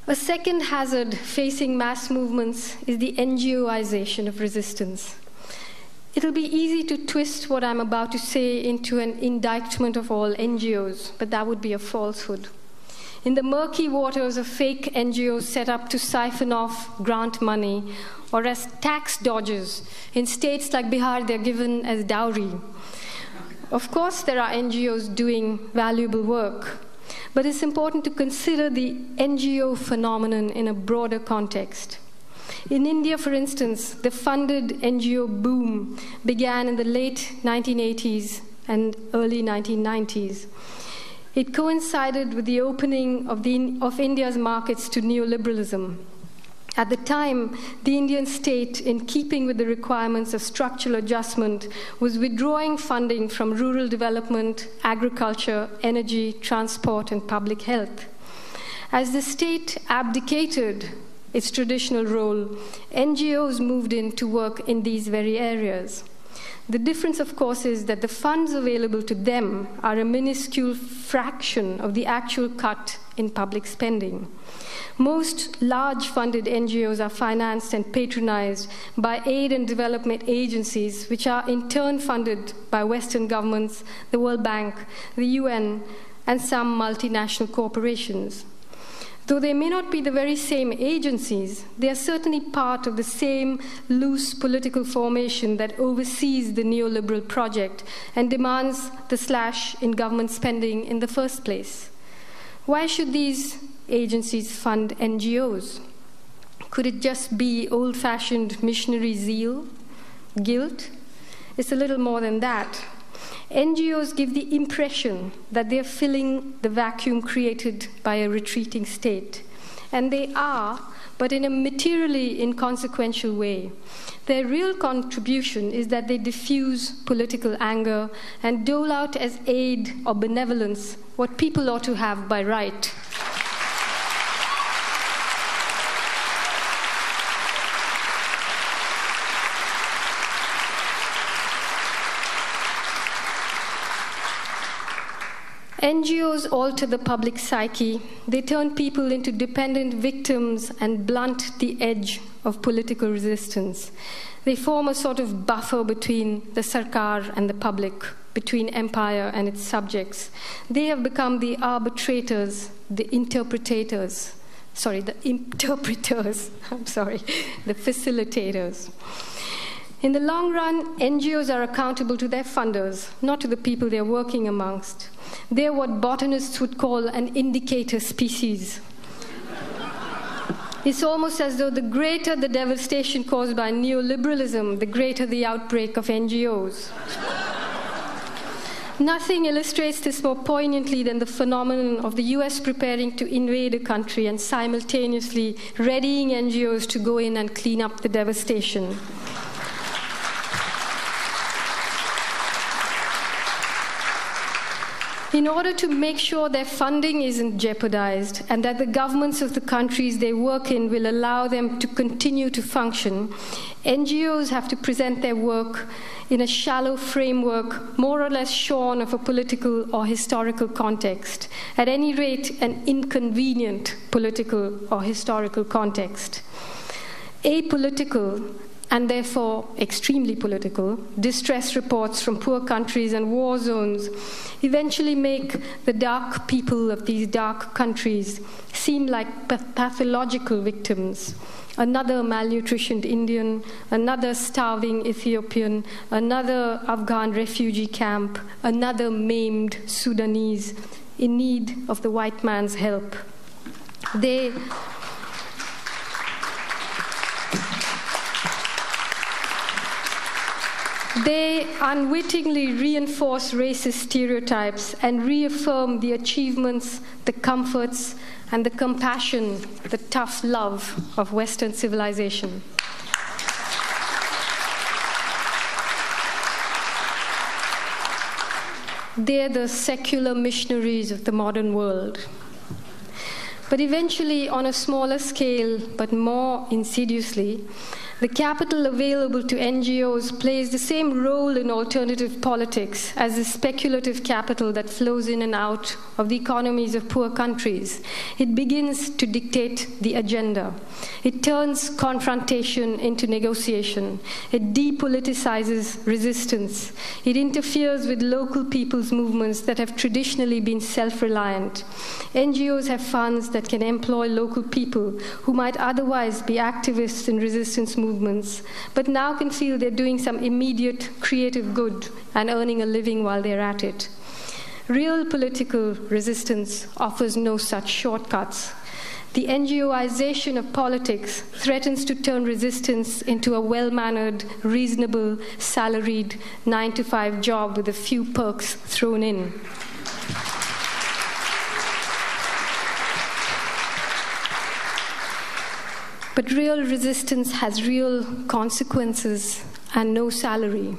A second hazard facing mass movements is the NGOization of resistance. It'll be easy to twist what I'm about to say into an indictment of all NGOs, but that would be a falsehood. In the murky waters of fake NGOs set up to siphon off grant money, or as tax dodgers, in states like Bihar, they're given as dowry. Of course, there are NGOs doing valuable work, but it's important to consider the NGO phenomenon in a broader context. In India, for instance, the funded NGO boom began in the late 1980s and early 1990s. It coincided with the opening of India's markets to neoliberalism. At the time, the Indian state, in keeping with the requirements of structural adjustment, was withdrawing funding from rural development, agriculture, energy, transport, and public health. As the state abdicated its traditional role, NGOs moved in to work in these very areas. The difference, of course, is that the funds available to them are a minuscule fraction of the actual cut in public spending. Most large funded NGOs are financed and patronized by aid and development agencies, which are in turn funded by Western governments, the World Bank, the UN, and some multinational corporations. Though they may not be the very same agencies, they are certainly part of the same loose political formation that oversees the neoliberal project and demands the slash in government spending in the first place. Why should these agencies fund NGOs? Could it just be old-fashioned missionary zeal? Guilt? It's a little more than that. NGOs give the impression that they're filling the vacuum created by a retreating state. And they are, but in a materially inconsequential way. Their real contribution is that they diffuse political anger and dole out as aid or benevolence what people ought to have by right. NGOs alter the public psyche. They turn people into dependent victims and blunt the edge of political resistance. They form a sort of buffer between the sarkar and the public, between empire and its subjects. They have become the arbitrators, the interpreters, the facilitators. In the long run, NGOs are accountable to their funders, not to the people they're working amongst. They're what botanists would call an indicator species. It's almost as though the greater the devastation caused by neoliberalism, the greater the outbreak of NGOs. Nothing illustrates this more poignantly than the phenomenon of the US preparing to invade a country and simultaneously readying NGOs to go in and clean up the devastation. In order to make sure their funding isn't jeopardized and that the governments of the countries they work in will allow them to continue to function, NGOs have to present their work in a shallow framework, more or less shorn of a political or historical context, at any rate an inconvenient political or historical context. Apolitical, and therefore extremely political, distress reports from poor countries and war zones eventually make the dark people of these dark countries seem like pathological victims. Another malnutritioned Indian, another starving Ethiopian, another Afghan refugee camp, another maimed Sudanese in need of the white man's help. They unwittingly reinforce racist stereotypes and reaffirm the achievements, the comforts, and the compassion, the tough love of Western civilization. They're the secular missionaries of the modern world. But eventually, on a smaller scale, but more insidiously, The capital available to NGOs plays the same role in alternative politics as the speculative capital that flows in and out of the economies of poor countries. It begins to dictate the agenda. It turns confrontation into negotiation. It depoliticizes resistance. It interferes with local people's movements that have traditionally been self-reliant. NGOs have funds that can employ local people who might otherwise be activists in resistance movements, but now can feel they're doing some immediate creative good and earning a living while they're at it. Real political resistance offers no such shortcuts. The NGOization of politics threatens to turn resistance into a well-mannered, reasonable, salaried 9-to-5 job with a few perks thrown in. But real resistance has real consequences and no salary.